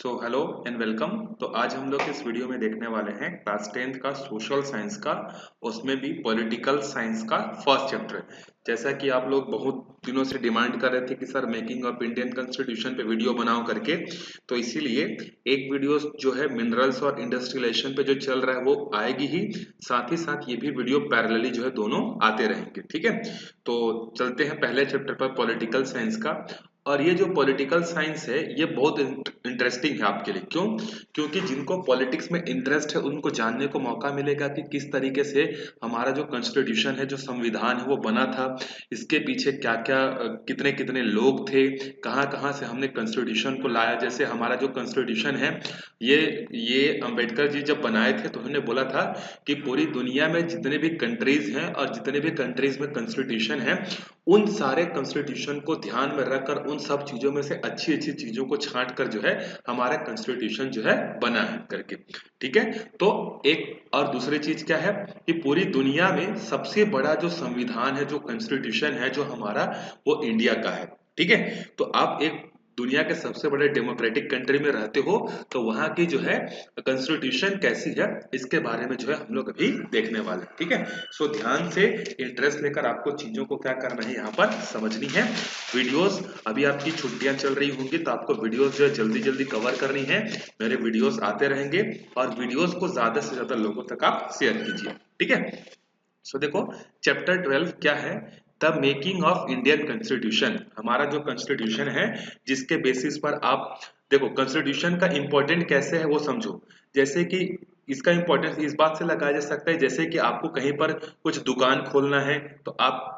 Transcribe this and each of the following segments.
Hello and welcome. तो आज हम लोग इस वीडियो में देखने वाले हैं क्लास 10th का सोशल साइंस का, उसमें भी पॉलिटिकल साइंस का फर्स्ट चैप्टर। जैसा कि आप लोग बहुत दिनों से डिमांड कर रहे थे कि sir making of Indian constitution पे वीडियो बनाओ करके, तो इसीलिए एक वीडियो जो है मिनरल्स और इंडस्ट्रियलाइजेशन पे जो चल रहा है वो आएगी ही, साथ ही साथ ये भी वीडियो पैरेलली जो है दोनों आते रहेंगे। ठीक है, तो चलते हैं पहले चैप्टर पर, पॉलिटिकल साइंस का। और ये जो पॉलिटिकल साइंस है ये बहुत इंटरेस्टिंग है आपके लिए। क्यों? क्योंकि जिनको पॉलिटिक्स में इंटरेस्ट है उनको जानने को मौका मिलेगा कि किस तरीके से हमारा जो कॉन्स्टिट्यूशन है, जो संविधान है वो बना था, इसके पीछे क्या क्या कितने कितने लोग थे, कहाँ कहाँ से हमने कॉन्स्टिट्यूशन को लाया। जैसे हमारा जो कॉन्स्टिट्यूशन है ये अंबेडकर जी जब बनाए थे तो उन्होंने बोला था कि पूरी दुनिया में जितने भी कंट्रीज हैं और जितने भी कंट्रीज में कॉन्स्टिट्यूशन है, उन सारे कॉन्स्टिट्यूशन को ध्यान में रखकर उन सब चीजों में से अच्छी अच्छी चीजों को छांट कर जो है हमारा कॉन्स्टिट्यूशन जो है बना है करके। ठीक है, तो एक और दूसरी चीज क्या है कि पूरी दुनिया में सबसे बड़ा जो संविधान है, जो कॉन्स्टिट्यूशन है जो हमारा, वो इंडिया का है। ठीक है, तो आप एक दुनिया के सबसे बड़े डेमोक्रेटिक कंट्री में रहते हो, तो वहां की जो है कॉन्स्टिट्यूशन कैसी है इसके बारे में जो है हम लोग अभी देखने वाले हैं। ठीक है, सो ध्यान से इंटरेस्ट लेकर आपको चीजों को क्या करना है, यहाँ पर समझनी है। वीडियोस, अभी आपकी छुट्टियां चल रही होंगी तो आपको वीडियोस जो है जल्दी जल्दी कवर करनी है। मेरे वीडियोस आते रहेंगे और वीडियोस को ज्यादा से ज्यादा लोगों तक आप शेयर कीजिए। ठीक है, सो देखो चैप्टर 12 क्या है, the making of Indian constitution. हमारा जो कॉन्स्टिट्यूशन है जिसके बेसिस पर आप देखो कॉन्स्टिट्यूशन का इंपॉर्टेंट कैसे है वो समझो। जैसे कि इसका इंपॉर्टेंस इस बात से लगाया जा सकता है, जैसे कि आपको कहीं पर कुछ दुकान खोलना है तो आप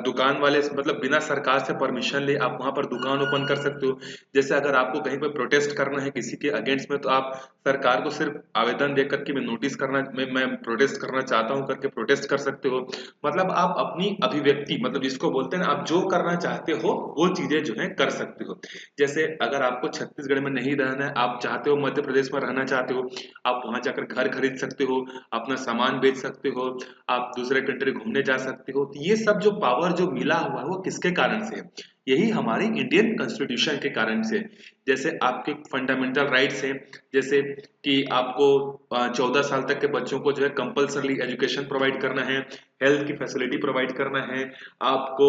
दुकान वाले मतलब बिना सरकार से परमिशन ले आप वहां पर दुकान ओपन कर सकते हो। जैसे अगर आपको कहीं पर प्रोटेस्ट करना है किसी के अगेंस्ट में, तो आप सरकार को सिर्फ आवेदन देकर के मैं नोटिस करना, मैं प्रोटेस्ट करना चाहता हूं करके प्रोटेस्ट कर सकते हो। मतलब आप अपनी अभिव्यक्ति, मतलब जिसको बोलते हैं ना, आप जो करना चाहते हो वो चीजें जो है कर सकते हो। जैसे अगर आपको छत्तीसगढ़ में नहीं रहना है, आप चाहते हो मध्य प्रदेश में रहना चाहते हो, आप वहां जाकर घर खरीद सकते हो, अपना सामान बेच सकते हो, आप दूसरे कंट्री घूमने जा सकते हो। तो ये सब जो पावर जो मिला हुआ है वो किसके कारण से है? यही हमारी इंडियन कॉन्स्टिट्यूशन के कारण से। जैसे आपके फंडामेंटल राइट्स हैं, जैसे कि आपको 14 साल तक के बच्चों को जो है कंपल्सरी एजुकेशन प्रोवाइड करना है, हेल्थ की फैसिलिटी प्रोवाइड करना है आपको।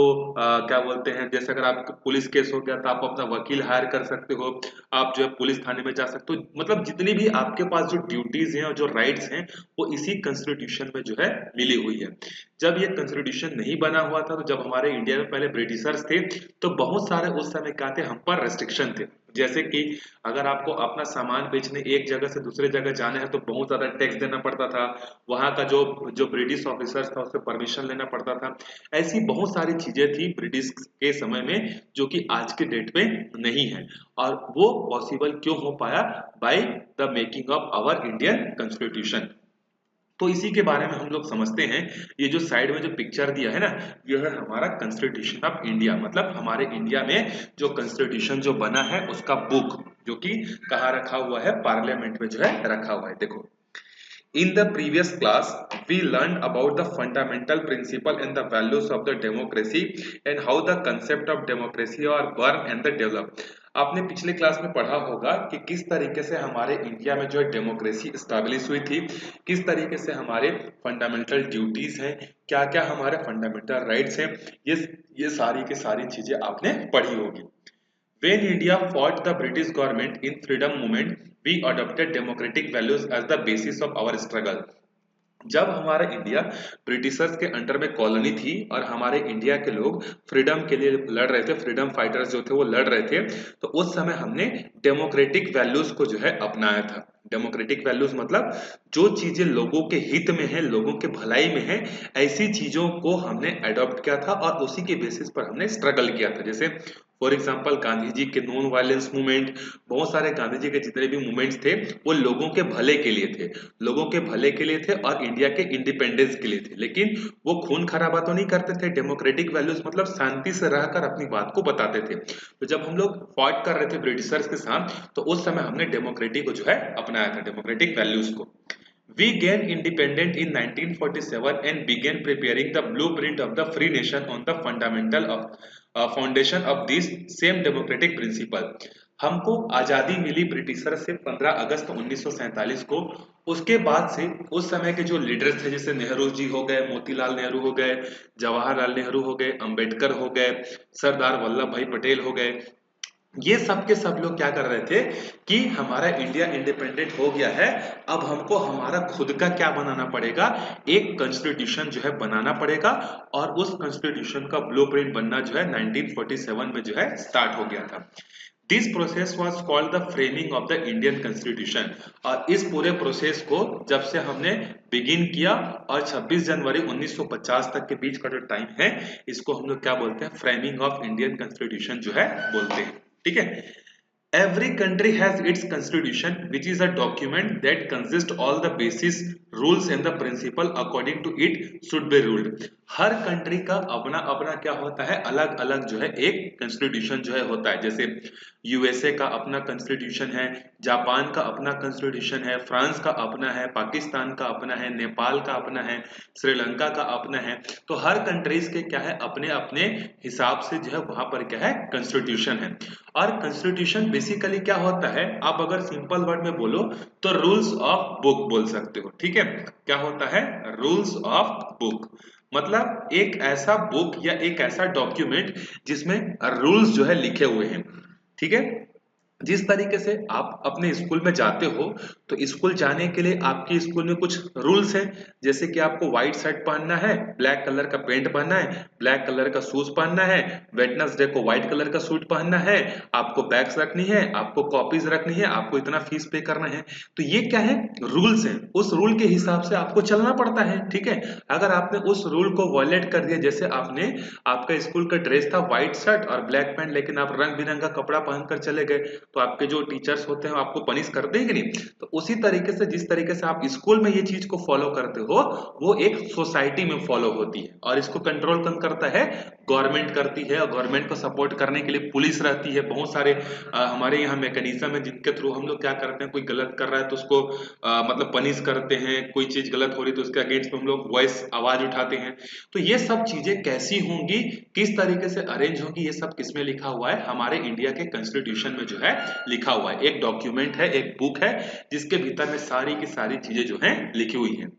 क्या बोलते हैं, जैसे अगर आपको पुलिस केस हो गया तो आप अपना वकील हायर कर सकते हो, आप जो है पुलिस थाने में जा सकते हो। मतलब जितनी भी आपके पास जो ड्यूटीज हैं और जो राइट्स हैं वो इसी कॉन्स्टिट्यूशन में जो है मिली हुई है। जब ये कॉन्स्टिट्यूशन नहीं बना हुआ था, तो जब हमारे इंडिया में पहले ब्रिटिशर्स थे, तो बहुत सारे उस समय क्या थे, हम पर रेस्ट्रिक्शन थे। जैसे कि अगर आपको अपना सामान बेचने एक जगह से दूसरे जगह जाना है तो बहुत ज्यादा टैक्स देना पड़ता था, वहां का जो जो ब्रिटिश ऑफिसर्स था उससे परमिशन लेना पड़ता था। ऐसी बहुत सारी चीजें थी ब्रिटिश के समय में जो कि आज के डेट में नहीं है। और वो पॉसिबल क्यों हो पाया? By the making of our Indian constitution. तो इसी के बारे में हम लोग समझते हैं। ये जो साइड में जो पिक्चर दिया है ना, ये है हमारा कॉन्स्टिट्यूशन ऑफ इंडिया, मतलब हमारे इंडिया में जो कॉन्स्टिट्यूशन जो बना है उसका बुक, जो कि कहाँ रखा हुआ है, पार्लियामेंट में जो है रखा हुआ है। देखो, in the previous class, we learned about the fundamental principle and the values of the democracy and how the concept of democracy are born and the develop। आपने पिछले क्लास में पढ़ा होगा कि किस तरीके से हमारे इंडिया में जो है डेमोक्रेसी स्टैब्लिश हुई थी, किस तरीके से हमारे फंडामेंटल ड्यूटीज हैं, क्या क्या हमारे फंडामेंटल राइट्स हैं, ये सारी की सारी चीजें आपने पढ़ी होगी। When India fought the British government in freedom movement, we adopted democratic values as the basis of our struggle। जब हमारा इंडिया ब्रिटिशर्स के अंडर में कॉलोनी थी और हमारे इंडिया के लोग फ्रीडम के लिए लड़ रहे थे, फ्रीडम फाइटर्स जो थे वो लड़ रहे थे, तो उस समय हमने डेमोक्रेटिक वैल्यूज को जो है अपनाया था। डेमोक्रेटिक वैल्यूज मतलब जो चीजें लोगों के हित में है, लोगों के भलाई में है, ऐसी चीजों को हमने अडॉप्ट किया था और उसी के बेसिस पर हमने स्ट्रगल किया था। जैसे फॉर एग्जाम्पल गांधी जी के नॉन वायलेंस मूवमेंट, बहुत सारे गांधी जी के जितने भी मूवमेंट्स थे वो लोगों के भले के लिए थे, लोगों के भले के लिए थे और इंडिया के इंडिपेंडेंस के लिए थे। लेकिन वो खून खराबा तो नहीं करते थे। डेमोक्रेटिक वैल्यूज मतलब शांति से रहकर अपनी बात को बताते थे। तो जब हम लोग फाइट कर रहे थे ब्रिटिशर्स के साथ, तो उस समय हमने डेमोक्रेटिक को जो है अपनाया था, डेमोक्रेटिक वैल्यूज को। We gained independence in 1947 and began preparing the blueprint of the free nation on the fundamental of foundation of this same democratic principle। हमको आजादी मिली ब्रिटिशर से 15 अगस्त 1947 को। उसके बाद से उस समय के जो लीडर्स थे, जैसे नेहरू जी हो गए, मोतीलाल नेहरू हो गए, जवाहरलाल नेहरू हो गए, अंबेडकर हो गए, सरदार वल्लभ भाई पटेल हो गए, ये सब के सब लोग क्या कर रहे थे कि हमारा इंडिया इंडिपेंडेंट हो गया है, अब हमको हमारा खुद का क्या बनाना पड़ेगा, एक कॉन्स्टिट्यूशन जो है बनाना पड़ेगा। और उस कॉन्स्टिट्यूशन का ब्लूप्रिंट बनना जो है 1947 में जो है स्टार्ट हो गया था। This process was called the framing of the Indian constitution. और इस पूरे प्रोसेस को जब से हमने बिगिन किया और 26 जनवरी 1950 तक के बीच का जो टाइम है, इसको हम लोग क्या बोलते हैं, फ्रेमिंग ऑफ इंडियन कॉन्स्टिट्यूशन जो है बोलते हैं। ठीक है। Every country has its constitution, which is a document that consists all the basis rules and the principle according to it should be ruled। Her country का अपना अपना क्या होता है, अलग अलग जो है एक कॉन्स्टिट्यूशन जो है होता है। जैसे यूएसए का अपना कॉन्स्टिट्यूशन है, जापान का अपना कॉन्स्टिट्यूशन है, फ्रांस का अपना है, पाकिस्तान का अपना है, नेपाल का अपना है, श्रीलंका का अपना है। तो हर कंट्रीज के क्या है, अपने अपने हिसाब से जो है वहां पर क्या है कॉन्स्टिट्यूशन है। और कॉन्स्टिट्यूशन बेसिकली क्या होता है, आप अगर सिंपल वर्ड में बोलो तो रूल्स ऑफ बुक बोल सकते हो। ठीक है, क्या होता है, रूल्स ऑफ बुक, मतलब एक ऐसा बुक या एक ऐसा डॉक्यूमेंट जिसमें रूल्स जो है लिखे हुए हैं। ठीक है, जिस तरीके से आप अपने स्कूल में जाते हो तो स्कूल जाने के लिए आपके स्कूल में कुछ रूल्स हैं, जैसे कि आपको व्हाइट शर्ट पहनना है, ब्लैक कलर का पेंट पहनना है, ब्लैक कलर का शूज पहनना है, वेडनेसडे को व्हाइट कलर का सूट पहनना है, आपको बैग्स रखनी है, आपको कॉपीज रखनी है, आपको इतना फीस पे करना है। तो ये क्या है, रूल्स हैं, उस रूल के हिसाब से आपको चलना पड़ता है। ठीक है, अगर आपने उस रूल को वॉयलेट कर दिया, जैसे आपने, आपका स्कूल का ड्रेस था व्हाइट शर्ट और ब्लैक पैंट, लेकिन आप रंग बिरंगा कपड़ा पहनकर चले गए, तो आपके जो टीचर्स होते हैं आपको पनिश कर देंगे नहीं। तो उसी तरीके से जिस तरीके से आप स्कूल में ये चीज को फॉलो करते हो, वो एक सोसाइटी में फॉलो होती है। और इसको कंट्रोल कौन करता है, गवर्नमेंट करती है। और गवर्नमेंट को सपोर्ट करने के लिए पुलिस रहती है, बहुत सारे हमारे यहाँ मैकेनिज्म है जिनके थ्रू हम लोग क्या करते हैं, कोई गलत कर रहा है तो उसको मतलब पनिश करते हैं, कोई चीज गलत हो रही तो उसके अगेंस्ट में हम लोग वॉइस आवाज उठाते हैं। तो ये सब चीजें कैसी होंगी, किस तरीके से अरेंज होंगी, ये सब किसमें लिखा हुआ है, हमारे इंडिया के कॉन्स्टिट्यूशन में जो है लिखा हुआ है। एक डॉक्यूमेंट है, एक बुक है, जिसके भीतर में सारी की सारी चीजें जो हैं लिखी हुई हैं।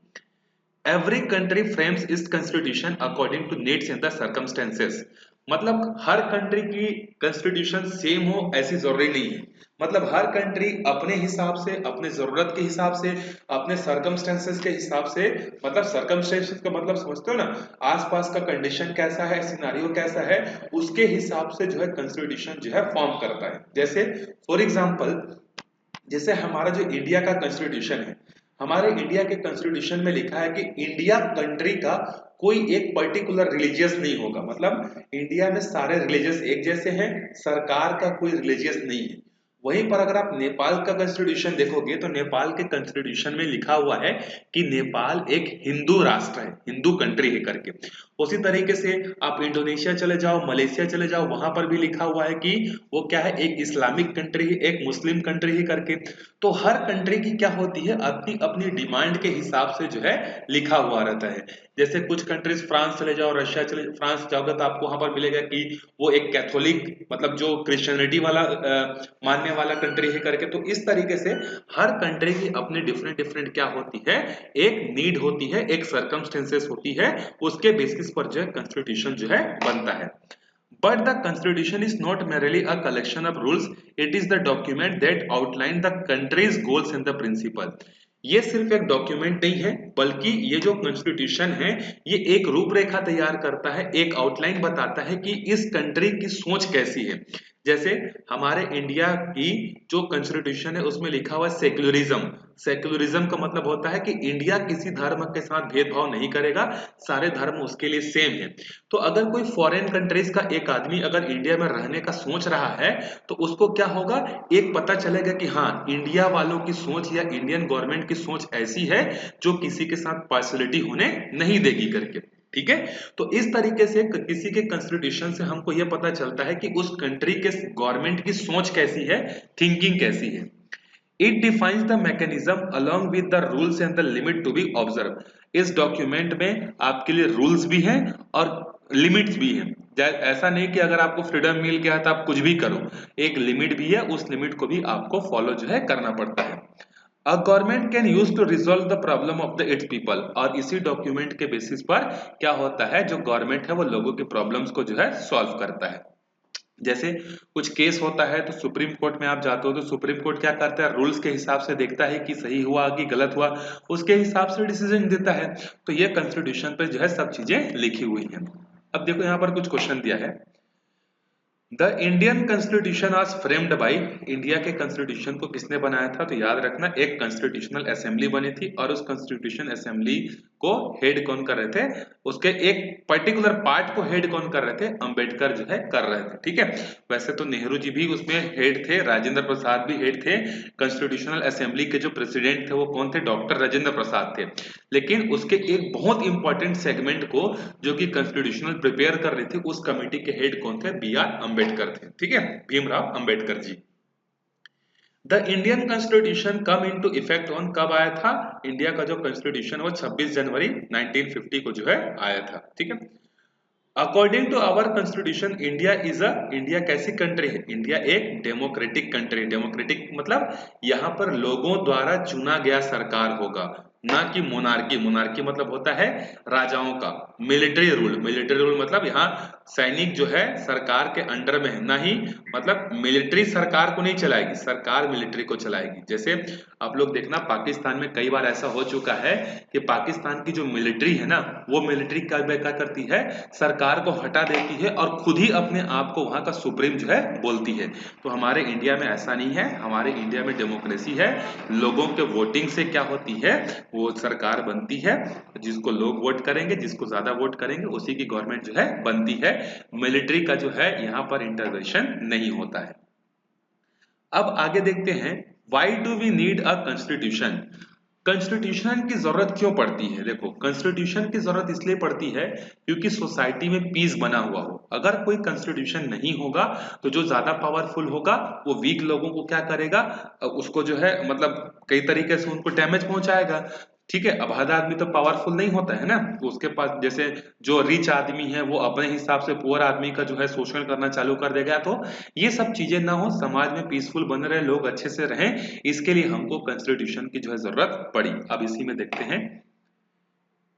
Every country frames its constitution according to needs and the circumstances. मतलब हर कंट्री की कॉन्स्टिट्यूशन सेम हो ऐसी जरूरी नहीं है। मतलब हर कंट्री अपने हिसाब से, अपने जरूरत के हिसाब से, अपने सर्कमस्टेंसेस के हिसाब से, मतलब सर्कमस्टेंसेस का मतलब समझते हो ना, आसपास का कंडीशन कैसा है, सिनेरियो कैसा है, उसके हिसाब से जो है कॉन्स्टिट्यूशन जो है फॉर्म करता है। जैसे फॉर एग्जांपल, जैसे हमारा जो इंडिया का कॉन्स्टिट्यूशन है, हमारे इंडिया के कॉन्स्टिट्यूशन में लिखा है कि इंडिया कंट्री का कोई एक पर्टिकुलर रिलीजियस नहीं होगा। मतलब इंडिया में सारे रिलीजियस एक जैसे हैं, सरकार का कोई रिलीजियस नहीं है। वहीं पर अगर आप नेपाल का कॉन्स्टिट्यूशन देखोगे तो नेपाल के कॉन्स्टिट्यूशन में लिखा हुआ है कि नेपाल एक हिंदू राष्ट्र है, हिंदू कंट्री है करके। उसी तरीके से आप इंडोनेशिया चले जाओ, मलेशिया चले जाओ, वहां पर भी लिखा हुआ है कि वो क्या है, एक इस्लामिक कंट्री है, एक मुस्लिम कंट्री है करके। तो हर कंट्री की क्या होती है, अपनी अपनी डिमांड के हिसाब से जो है लिखा हुआ रहता है। जैसे कुछ कंट्रीज, फ्रांस चले जाओ, रशिया चले, फ्रांस जाओगे तो आपको वहां पर मिलेगा कि वो एक कैथोलिक, मतलब जो क्रिश्चियनिटी वाला मानने वाला कंट्री है करके। तो इस तरीके से हर कंट्री की अपनी डिफरेंट डिफरेंट क्या होती है, एक नीड होती है, एक सर्कमस्टेंसेस होती है, उसके बेसिस पर जो है कॉन्स्टिट्यूशन जो है बनता है। But the constitution is not merely a collection of rules, it is the document that outlines the country's goals and the principle। ये सिर्फ एक डॉक्यूमेंट नहीं है, बल्कि ये जो कॉन्स्टिट्यूशन है ये एक रूपरेखा तैयार करता है, एक आउटलाइन बताता है कि इस कंट्री की सोच कैसी है। जैसे हमारे इंडिया की जो कॉन्स्टिट्यूशन है उसमें लिखा हुआ है सेक्युलरिज्म। सेक्युलरिज्म का मतलब होता है कि इंडिया किसी धर्म के साथ भेदभाव नहीं करेगा, सारे धर्म उसके लिए सेम है। तो अगर कोई फॉरेन कंट्रीज का एक आदमी अगर इंडिया में रहने का सोच रहा है तो उसको क्या होगा, एक पता चलेगा कि हाँ, इंडिया वालों की सोच या इंडियन गवर्नमेंट की सोच ऐसी है जो किसी के साथ पार्शियलिटी होने नहीं देगी करके। ठीक है, तो इस तरीके से किसी के कॉन्स्टिट्यूशन से हमको यह पता चलता है कि उस कंट्री के गवर्नमेंट की सोच कैसी है, थिंकिंग कैसी है। It defines the mechanism along with the rules and the limit to be observe. इस डॉक्यूमेंट में आपके लिए रूल्स भी हैं और लिमिट्स भी हैं। ऐसा नहीं कि अगर आपको फ्रीडम मिल गया तो आप कुछ भी करो, एक लिमिट भी है, उस लिमिट को भी आपको फॉलो जो है करना पड़ता है। A government can use to resolve the problem of the its people, और इसी डॉक्यूमेंट के बेसिस पर क्या होता है, जो गवर्नमेंट है वो लोगों के प्रॉब्लम्स को जो है सॉल्व करता है। जैसे कुछ केस होता है तो सुप्रीम कोर्ट में आप जाते हो तो सुप्रीम कोर्ट क्या करता है, रूल्स के हिसाब से देखता है कि सही हुआ कि गलत हुआ, उसके हिसाब से डिसीजन देता है। तो ये कॉन्स्टिट्यूशन पे जो है सब चीजें लिखी हुई हैं। अब देखो यहाँ पर कुछ क्वेश्चन दिया है। द इंडियन कॉन्स्टिट्यूशन आज फ्रेम्ड बाई, इंडिया के कॉन्स्टिट्यूशन को किसने बनाया था, तो याद रखना एक कॉन्स्टिट्यूशनल असेंबली बनी थी, और उस कॉन्स्टिट्यूशन असेंबली को हेड कौन कर रहे थे, उसके एक पर्टिकुलर पार्ट को हेड कौन कर रहे थे, अंबेडकर जो है कर रहे थे। ठीक है, वैसे तो नेहरू जी भी उसमें हेड थे, राजेंद्र प्रसाद भी हेड थे, कॉन्स्टिट्यूशनल असेंबली के जो प्रेसिडेंट थे वो कौन थे, डॉक्टर राजेंद्र प्रसाद थे। लेकिन उसके एक बहुत इंपॉर्टेंट सेगमेंट को जो कि कॉन्स्टिट्यूशनल प्रिपेयर कर रही थी, उस कमेटी के हेड कौन थे, बी आर अम्बेडकर थे। ठीक है, Bhimrao Ambedkar ji. The Indian constitution come into effect on, कब आया था, इंडिया का जो कॉन्स्टिट्यूशन वो 26 जनवरी 1950 को जो है आया था। ठीक है, according to our constitution India is a, India कैसी कंट्री है, इंडिया एक डेमोक्रेटिक कंट्री। डेमोक्रेटिक मतलब यहाँ पर लोगों द्वारा चुना गया सरकार होगा, ना कि मोनार्की। मोनार्की मतलब होता है राजाओं का। मिलिट्री रूल, मिलिट्री रूल मतलब यहाँ सैनिक जो है सरकार के अंडर में है, ना ही मतलब मिलिट्री सरकार को नहीं चलाएगी, सरकार मिलिट्री को चलाएगी। जैसे आप लोग देखना पाकिस्तान में कई बार ऐसा हो चुका है कि पाकिस्तान की जो मिलिट्री है ना, वो मिलिट्री क्या करती है, सरकार को हटा देती है और खुद ही अपने आप को वहां का सुप्रीम जो है बोलती है। तो हमारे इंडिया में ऐसा नहीं है, हमारे इंडिया में डेमोक्रेसी है, लोगों के वोटिंग से क्या होती है, वो सरकार बनती है, जिसको लोग वोट करेंगे, जिसको ज्यादा वोट करेंगे उसी की गवर्नमेंट जो है बनती है। मिलिट्री का जो है यहाँ पर इंटरवेंशन नहीं होता है। अब आगे देखते हैं, why do we need a constitution, constitution की जरूरत क्यों पड़ती है। देखो कॉन्स्टिट्यूशन की जरूरत इसलिए पड़ती है क्योंकि सोसाइटी में पीस बना हुआ हो। अगर कोई कॉन्स्टिट्यूशन नहीं होगा तो जो ज्यादा पावरफुल होगा वो वीक लोगों को क्या करेगा, उसको जो है मतलब कई तरीके से उनको डैमेज पहुंचाएगा। ठीक है, अब हर आदमी तो पावरफुल नहीं होता है ना, तो उसके पास जैसे जो रिच आदमी है वो अपने हिसाब से पुअर आदमी का जो है शोषण करना चालू कर देगा। तो ये सब चीजें ना हो, समाज में पीसफुल बन रहे, लोग अच्छे से रहें, इसके लिए हमको कॉन्स्टिट्यूशन की जो है जरूरत पड़ी। अब इसी में देखते हैं,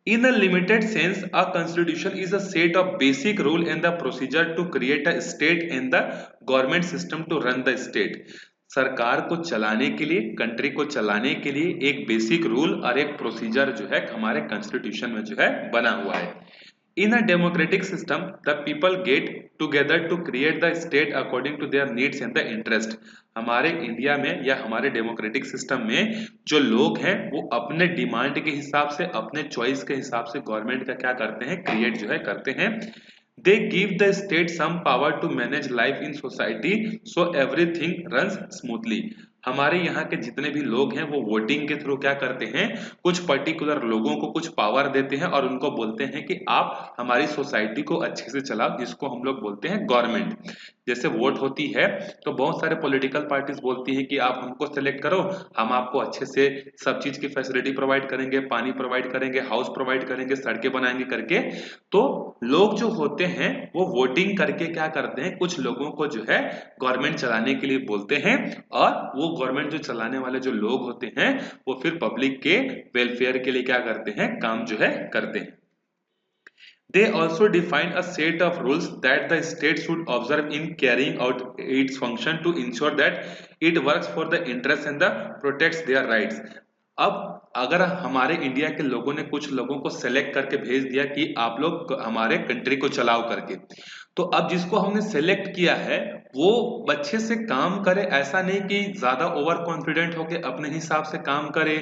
in a limited sense a constitution is a set of basic rule and the procedure to create a state and the government system to run the state। सरकार को चलाने के लिए, कंट्री को चलाने के लिए एक बेसिक रूल और एक प्रोसीजर जो है हमारे कॉन्स्टिट्यूशन में जो है बना हुआ है। In a democratic system, the people get together to create the state according to their needs and the interest। हमारे इंडिया में या हमारे डेमोक्रेटिक सिस्टम में जो लोग हैं वो अपने डिमांड के हिसाब से, अपने चॉइस के हिसाब से गवर्नमेंट का क्या करते हैं, क्रिएट जो है करते हैं। They give the state some power to manage life in society so everything runs smoothly. हमारे यहाँ के जितने भी लोग हैं वो वोटिंग के थ्रू क्या करते हैं, कुछ पर्टिकुलर लोगों को कुछ पावर देते हैं और उनको बोलते हैं कि आप हमारी सोसाइटी को अच्छे से चलाओ, जिसको हम लोग बोलते हैं गवर्नमेंट। जैसे वोट होती है तो बहुत सारे पॉलिटिकल पार्टीज बोलती है कि आप हमको सेलेक्ट करो, हम आपको अच्छे से सब चीज की फैसिलिटी प्रोवाइड करेंगे, पानी प्रोवाइड करेंगे, हाउस प्रोवाइड करेंगे, सड़कें बनाएंगे करके। तो लोग जो होते हैं वो वोटिंग करके क्या करते हैं, कुछ लोगों को जो है गवर्नमेंट चलाने के लिए बोलते हैं, और वो गवर्नमेंट जो चलाने वाले जो लोग होते हैं वो फिर पब्लिक के वेलफेयर के लिए क्या करते हैं, काम जो है करते हैं। They also define a set of rules that the state should observe in carrying out its function to ensure that it works for the interests and the protects their rights। अब अगर हमारे इंडिया के लोगों ने कुछ लोगों को select करके भेज दिया कि आप लोग हमारे कंट्री को चलाओ करके, तो अब जिसको हमने सेलेक्ट किया है वो अच्छे से काम करे, ऐसा नहीं कि ज्यादा ओवर कॉन्फिडेंट होके अपने हिसाब से काम करे,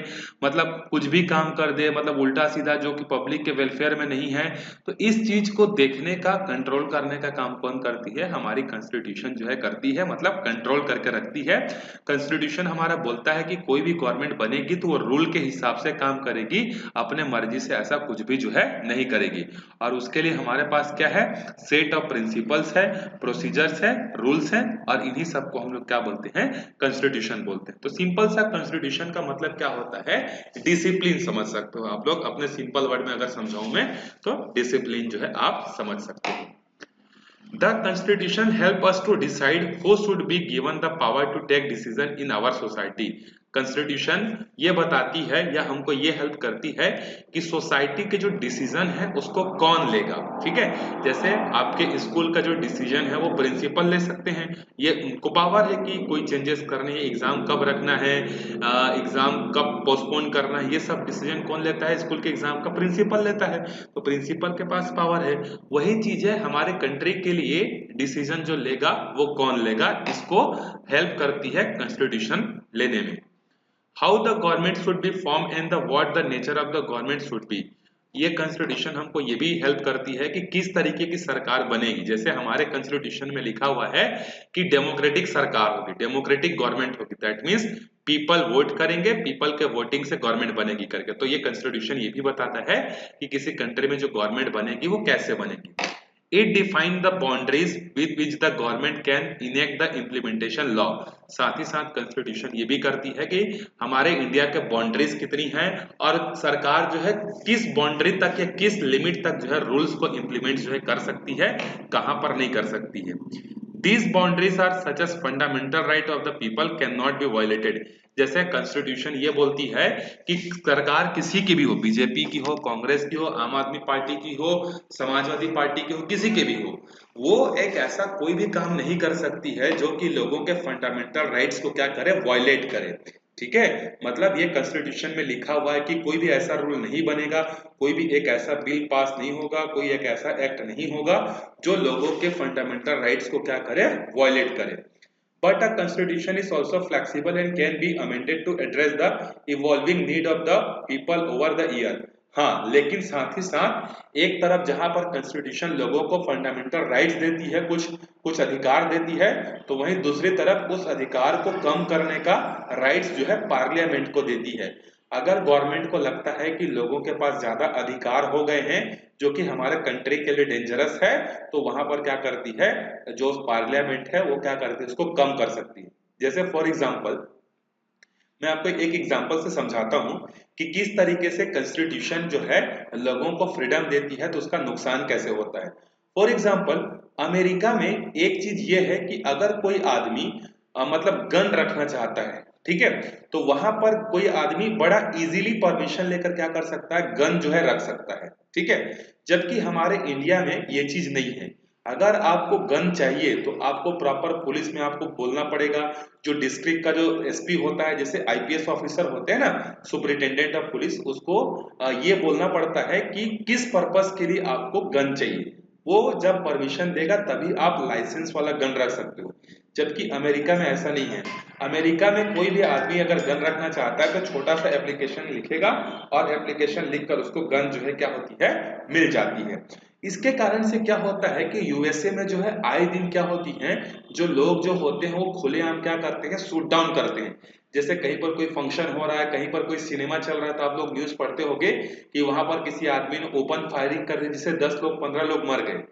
मतलब कुछ भी काम कर दे, मतलब उल्टा सीधा जो कि पब्लिक के वेलफेयर में नहीं है। तो इस चीज को देखने का, कंट्रोल करने का काम कौन करती है, हमारी कॉन्स्टिट्यूशन जो है करती है, मतलब कंट्रोल करके रखती है। कॉन्स्टिट्यूशन हमारा बोलता है कि कोई भी गवर्नमेंट बनेगी तो वो रूल के हिसाब से काम करेगी, अपने मर्जी से ऐसा कुछ भी जो है नहीं करेगी। और उसके लिए हमारे पास क्या है, सेट ऑफ प्रिंसिपल्स है, प्रोसीजर्स है, रूल्स है, और इन्हीं सबको हम लोग क्या बोलते हैं, कॉन्स्टिट्यूशन बोलते हैं। तो सिंपल सा कॉन्स्टिट्यूशन का मतलब क्या होता है, डिसिप्लिन समझ सकते हो आप लोग। अपने सिंपल वर्ड में अगर समझाऊं मैं तो डिसिप्लिन जो है आप समझ सकते हो। The Constitution help us to decide who should be given the power to take decision in our society. Constitution ये बताती है या हमको ये हेल्प करती है कि सोसाइटी के जो डिसीजन है उसको कौन लेगा। ठीक है, जैसे आपके स्कूल का जो डिसीजन है वो प्रिंसिपल ले सकते हैं, ये उनको पावर है कि कोई चेंजेस करने हैं, एग्जाम कब रखना है, एग्जाम कब पोस्टपोन करना है, ये सब डिसीजन कौन लेता है, स्कूल के एग्जाम का प्रिंसिपल लेता है। तो प्रिंसिपल के पास पावर है। वही चीज है हमारे कंट्री के लिए, डिसीजन जो लेगा वो कौन लेगा, इसको हेल्प करती है कॉन्स्टिट्यूशन लेने में। How the government should be form and the what the nature of the government should be. ये कॉन्स्टिट्यूशन हमको ये भी हेल्प करती है कि किस तरीके की सरकार बनेगी। जैसे हमारे कॉन्स्टिट्यूशन में लिखा हुआ है कि डेमोक्रेटिक सरकार होगी, डेमोक्रेटिक गवर्नमेंट होगी, दैट मीन्स पीपल वोट करेंगे, पीपल के वोटिंग से गवर्नमेंट बनेगी करके। तो ये कॉन्स्टिट्यूशन ये भी बताता है कि किसी कंट्री में जो गवर्नमेंट बनेगी वो कैसे बनेगी। It define the boundaries with which the government can enact the implementation law। साथ ही साथ कॉन्स्टिट्यूशन ये भी करती है कि हमारे इंडिया के बाउंड्रीज कितनी हैं और सरकार जो है किस बाउंड्री तक या किस लिमिट तक जो है रूल्स को इंप्लीमेंट जो है कर सकती है, कहां पर नहीं कर सकती है। These boundaries are such as fundamental right of the people cannot be violated। जैसे कॉन्स्टिट्यूशन ये बोलती है कि सरकार किसी की भी हो, बीजेपी की हो, कांग्रेस की हो, आम आदमी पार्टी की हो, समाजवादी पार्टी की हो, किसी के भी हो, वो एक ऐसा कोई भी काम नहीं कर सकती है जो कि लोगों के फंडामेंटल राइट्स को क्या करे, वायलेट करे। ठीक है, मतलब ये कॉन्स्टिट्यूशन में लिखा हुआ है कि कोई भी ऐसा रूल नहीं बनेगा, कोई भी एक ऐसा बिल पास नहीं होगा, कोई एक ऐसा एक्ट नहीं होगा जो लोगों के फंडामेंटल राइट्स को क्या करे, वायलेट करे। But a constitution is also flexible and can be amended to address the evolving need of the people over the year। हाँ, लेकिन साथ ही साथ एक तरफ जहां पर कॉन्स्टिट्यूशन लोगों को फंडामेंटल राइट्स देती है, कुछ अधिकार देती है, तो वहीं दूसरी तरफ उस अधिकार को कम करने का राइट्स जो है पार्लियामेंट को देती है। अगर गवर्नमेंट को लगता है कि लोगों के पास ज्यादा अधिकार हो गए हैं जो कि हमारे कंट्री के लिए डेंजरस है, तो वहां पर क्या करती है, जो पार्लियामेंट है वो क्या करती है, उसको कम कर सकती है। जैसे फॉर एग्जांपल मैं आपको एक एग्जांपल से समझाता हूं कि किस तरीके से कॉन्स्टिट्यूशन जो है लोगों को फ्रीडम देती है तो उसका नुकसान कैसे होता है। फॉर एग्जांपल अमेरिका में एक चीज ये है कि अगर कोई आदमी मतलब गन रखना चाहता है, ठीक है, तो वहां पर कोई आदमी बड़ा इजीली परमिशन लेकर क्या कर सकता है, गन जो है रख सकता है। ठीक है, जबकि हमारे इंडिया में ये चीज नहीं है। अगर आपको गन चाहिए तो आपको प्रॉपर पुलिस में आपको बोलना पड़ेगा, जो डिस्ट्रिक्ट का जो एसपी होता है, जैसे आईपीएस ऑफिसर होते हैं ना, सुपरिटेंडेंट ऑफ पुलिस, उसको ये बोलना पड़ता है कि किस पर्पस के लिए आपको गन चाहिए। वो जब परमिशन देगा तभी आप लाइसेंस वाला गन रख सकते हो। जबकि अमेरिका में ऐसा नहीं है। अमेरिका में कोई भी आदमी अगर गन रखना चाहता है तो छोटा सा एप्लीकेशन लिखेगा और एप्लीकेशन लिखकर उसको गन जो है क्या होती है, मिल जाती है। इसके कारण से क्या होता है कि यूएसए में जो है आए दिन क्या होती है, जो लोग जो होते हैं वो खुलेआम क्या करते हैं, शूट डाउन करते हैं। जैसे कहीं पर कोई फंक्शन हो रहा है, कहीं पर कोई सिनेमा चल रहा है, तो आप लोग न्यूज पढ़ते होंगे कि वहां पर किसी आदमी ने ओपन फायरिंग कर दी जिससे 10 लोग 15 लोग मर गए।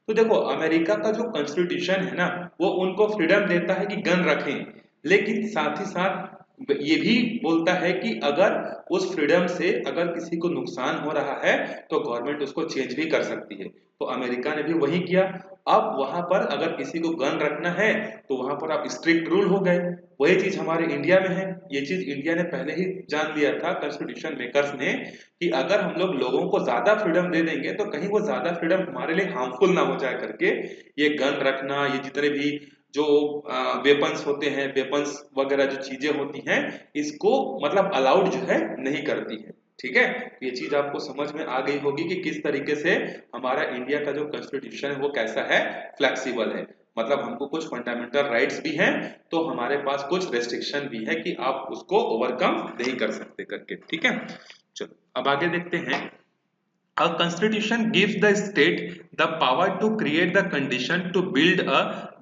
तो देखो अमेरिका का जो कॉन्स्टिट्यूशन है ना, वो उनको फ्रीडम देता है कि गन रखें, लेकिन साथ ही साथ ये भी बोलता है कि अगर उस फ्रीडम से अगर किसी को नुकसान हो रहा है तो गवर्नमेंट उसको चेंज भी कर सकती है। तो अमेरिका ने भी वही किया। अब वहां पर अगर किसी को गन रखना है तो वहां पर अब स्ट्रिक्ट रूल हो गए। वही चीज हमारे इंडिया में है। ये चीज इंडिया ने पहले ही जान लिया था, कॉन्स्टिट्यूशन मेकर्स ने, कि अगर हम लोग लोगों को ज्यादा फ्रीडम दे देंगे तो कहीं वो ज्यादा फ्रीडम हमारे लिए हार्मफुल ना हो जाए करके ये गन रखना, ये जितने भी जो वेपन्स होते हैं, वेपन्स वगैरह जो चीजें होती हैं, इसको मतलब अलाउड जो है नहीं करती है। ठीक है, ये चीज आपको समझ में आ गई होगी कि किस तरीके से हमारा इंडिया का जो कॉन्स्टिट्यूशन है वो कैसा है, फ्लेक्सिबल है। मतलब हमको कुछ फंडामेंटल राइट्स भी हैं तो हमारे पास कुछ रेस्ट्रिक्शन भी है कि आप उसको ओवरकम नहीं कर सकते करके। ठीक है, चलो अब आगे देखते हैं। A constitution gives the state the power to create the condition to build a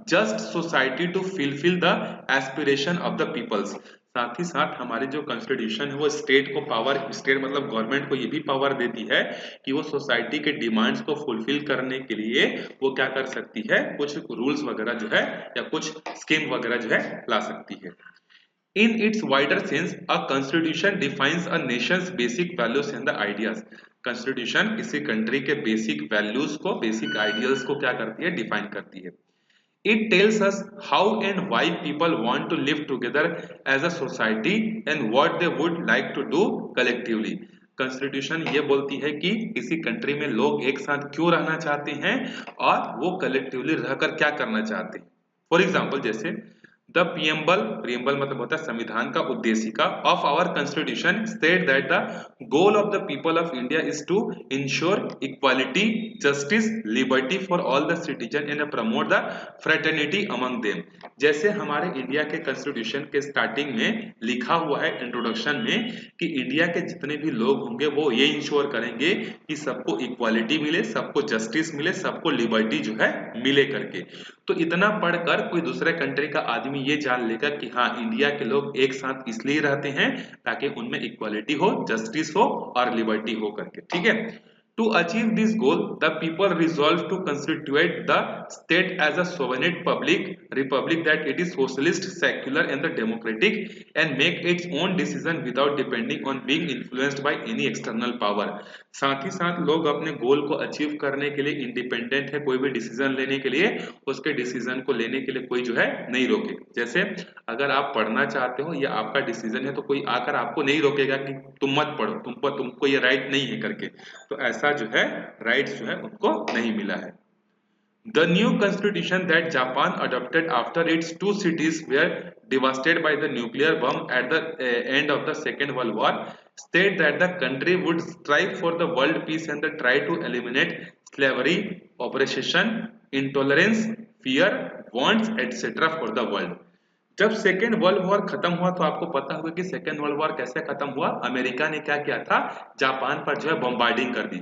just society to fulfill the aspiration of the peoples। साथ ही साथ हमारी जो कॉन्स्टिट्यूशन है वो स्टेट को पावर, स्टेट मतलब गवर्नमेंट को ये भी पावर देती है कि वो सोसाइटी के डिमांड्स को फुलफिल करने के लिए वो क्या कर सकती है, कुछ रूल्स वगैरह जो है या कुछ स्कीम वगैरह जो है ला सकती है। In its wider sense, a constitution defines a nation's basic values and the ideas. Constitution किसी कंट्री के बेसिक वैल्यूज को, बेसिक आइडियल्स को क्या करती है, डिफाइन करती है। It tells us how and why people want to live together as a society and what they would like to do collectively. Constitution ये बोलती है कि किसी कंट्री में लोग एक साथ क्यों रहना चाहते हैं और वो कलेक्टिवली रहकर क्या करना चाहते हैं। फॉर एग्जाम्पल जैसे द प्रियम्बल मतलब होता है संविधान का उद्देशिका of our constitution state that the goal of the people of India is to ensure equality, justice, liberty for all the citizen and promote the fraternity among them. जैसे हमारे India के constitution के स्टार्टिंग में लिखा हुआ है introduction में कि इंडिया के जितने भी लोग होंगे वो ये इंश्योर करेंगे कि सबको इक्वालिटी मिले, सबको जस्टिस मिले, सबको लिबर्टी जो है मिले करके। तो इतना पढ़कर कोई दूसरे कंट्री का आदमी ये जान लेगा कि हाँ इंडिया के लोग एक साथ इसलिए रहते हैं ताकि उनमें इक्वालिटी हो, जस्टिस हो और लिबर्टी हो करके, ठीक है। To achieve this goal, the people resolved to constitute the state as a sovereign republic that it is socialist, secular and the democratic and make its own decision without depending on being influenced by any external power। साथ ही साथ लोग अपने गोल को achieve करने के लिए independent है, कोई भी डिसीजन लेने के लिए उसके डिसीजन को लेने के लिए कोई जो है नहीं रोके। जैसे अगर आप पढ़ना चाहते हो या आपका डिसीजन है तो कोई आकर आपको नहीं रोकेगा कि तुम मत पढ़ो, तुमको ये राइट नहीं है करके। तो ऐसा जो है राइट्स जो है उनको नहीं मिला है। The new constitution that Japan adopted after its two cities were devastated by the nuclear bomb at the end of the Second World War state that the country would strive for the world peace and try to eliminate slavery, oppression, intolerance, fear, wants, etc. for the world। जब second world war खत्म हुआ तो आपको पता होगा कि second world war कैसे खत्म हुआ। अमेरिका ने क्या किया था, जापान पर जो है बम्बार्डिंग कर दी।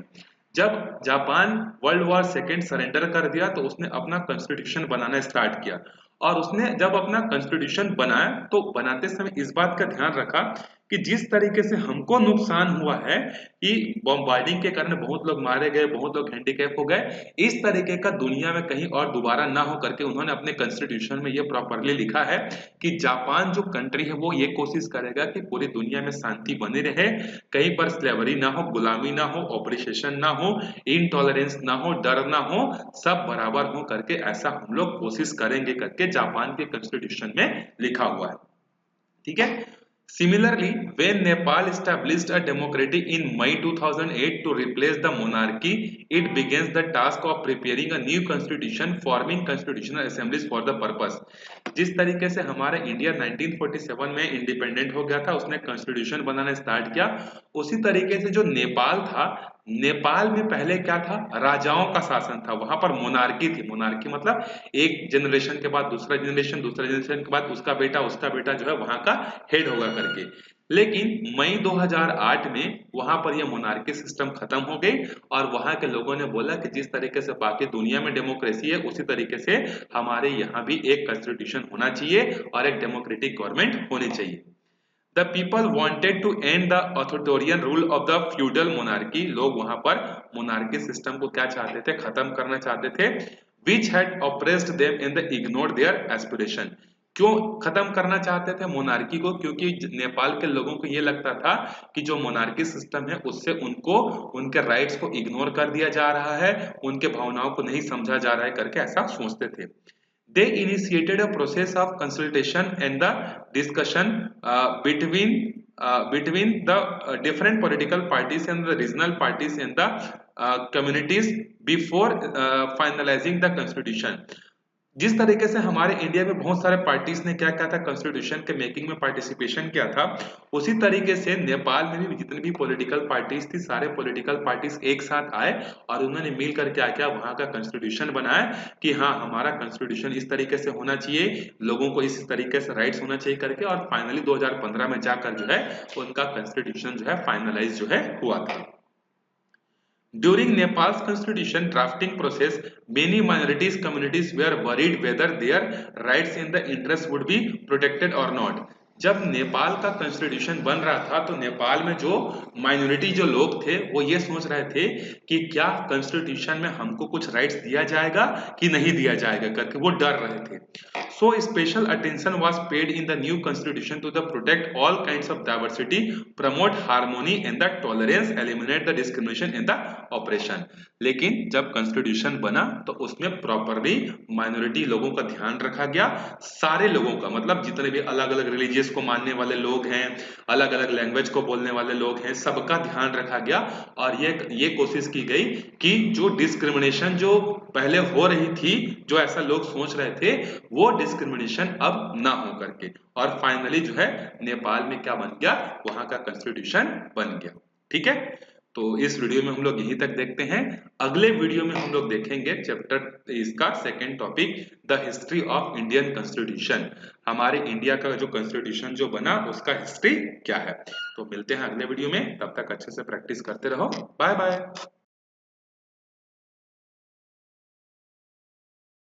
जब Japan world war second surrender कर दिया तो उसने अपना कॉन्स्टिट्यूशन बनाना स्टार्ट किया। और उसने जब अपना कॉन्स्टिट्यूशन बनाया तो बनाते समय इस बात का ध्यान रखा कि जिस तरीके से हमको नुकसान हुआ है कि बॉम्बार्डिंग के कारण बहुत लोग मारे गए, बहुत लोग हैंडीकैप हो गए, इस तरीके का दुनिया में कहीं और दोबारा ना हो करके उन्होंने अपने कॉन्स्टिट्यूशन में ये प्रॉपरली लिखा है कि जापान जो कंट्री है वो ये कोशिश करेगा कि पूरी दुनिया में शांति बनी रहे, कहीं पर स्लेवरी ना हो, गुलामी ना हो, ऑपरेशन ना हो, इनटॉलरेंस ना हो, डर ना हो, सब बराबर हो करके ऐसा हम लोग कोशिश करेंगे करके जापान के कॉन्स्टिट्यूशन में लिखा हुआ है, ठीक है। Similarly, when Nepal established a democracy in May 2008 to replace the monarchy, it begins the task of preparing a new constitution, forming constitutional assemblies for the purpose। जिस तरीके से हमारा इंडिया 1947 में इंडिपेंडेंट हो गया था, उसने कॉन्स्टिट्यूशन बनाना स्टार्ट किया, उसी तरीके से जो नेपाल था, नेपाल में पहले क्या था, राजाओं का शासन था, वहां पर मोनार्की थी। मोनार्की मतलब एक जनरेशन के बाद दूसरा जनरेशन, दूसरा जनरेशन के बाद उसका बेटा जो है वहां का हेड होगा करके। लेकिन मई 2008 में वहां पर यह मोनार्की सिस्टम खत्म हो गई और वहां के लोगों ने बोला कि जिस तरीके से बाकी दुनिया में डेमोक्रेसी है उसी तरीके से हमारे यहाँ भी एक कॉन्स्टिट्यूशन होना चाहिए और एक डेमोक्रेटिक गवर्नमेंट होनी चाहिए। The people wanted to end the authoritarian rule of the feudal monarchy। लोग वहां पर मोनार्की सिस्टम को क्या चाहते थे, खत्म करना चाहते थे। Which had oppressed them and they ignored their aspiration। क्यों खत्म करना चाहते थे मोनार्की को, क्योंकि नेपाल के लोगों को ये लगता था कि जो मोनार्की सिस्टम है उससे उनको उनके राइट्स को इग्नोर कर दिया जा रहा है, उनके भावनाओं को नहीं समझा जा रहा है करके ऐसा सोचते थे। They initiated a process of consultation and the discussion between the different political parties and the regional parties and the communities before finalizing the constitution। जिस तरीके से हमारे इंडिया में बहुत सारे पार्टीज ने क्या किया था, कॉन्स्टिट्यूशन के मेकिंग में पार्टिसिपेशन किया था, उसी तरीके से नेपाल में भी जितनी भी पॉलिटिकल पार्टीज थी, सारे पॉलिटिकल पार्टीज एक साथ आए और उन्होंने मिलकर क्या किया, वहां का कॉन्स्टिट्यूशन बनाया कि हाँ हमारा कॉन्स्टिट्यूशन इस तरीके से होना चाहिए, लोगों को इस तरीके से राइट्स होना चाहिए करके। और फाइनली 2015 में जाकर जो है उनका कॉन्स्टिट्यूशन जो है फाइनलाइज जो है हुआ था। During Nepal's constitution drafting process, many minorities communities were worried whether their rights in the interest would be protected or not। जब नेपाल का कॉन्स्टिट्यूशन बन रहा था तो नेपाल में जो माइनॉरिटी जो लोग थे वो ये सोच रहे थे कि क्या कॉन्स्टिट्यूशन में हमको कुछ राइट्स दिया जाएगा कि नहीं दिया जाएगा करके वो डर रहे थे। So special attention was paid in the new constitution to the protect all kinds of diversity, promote harmony and the tolerance, eliminate the discrimination in the operation. लेकिन जब कॉन्स्टिट्यूशन बना तो उसमें प्रॉपरली माइनॉरिटी लोगों का ध्यान रखा गया, सारे लोगों का, मतलब जितने भी अलग अलग रिलीजियस को मानने वाले लोग हैं, अलग अलग लैंग्वेज को बोलने वाले लोग हैं, सबका ध्यान रखा गया। और ये कोशिश की गई कि जो डिस्क्रिमिनेशन जो पहले हो रही थी, जो ऐसा लोग सोच रहे थे, वो डिस्क्रिमिनेशन अब ना हो करके। और फाइनली जो है नेपाल में क्या बन गया, वहां का कॉन्स्टिट्यूशन बन गया। ठीक है, तो इस वीडियो में हम लोग यहीं तक देखते हैं। अगले वीडियो में हम लोग देखेंगे चैप्टर इसका second topic, the history of Indian constitution. हमारे इंडिया का जो कॉन्स्टिट्यूशन जो बना उसका हिस्ट्री क्या है। तो मिलते हैं अगले वीडियो में, तब तक अच्छे से प्रैक्टिस करते रहो। Bye bye.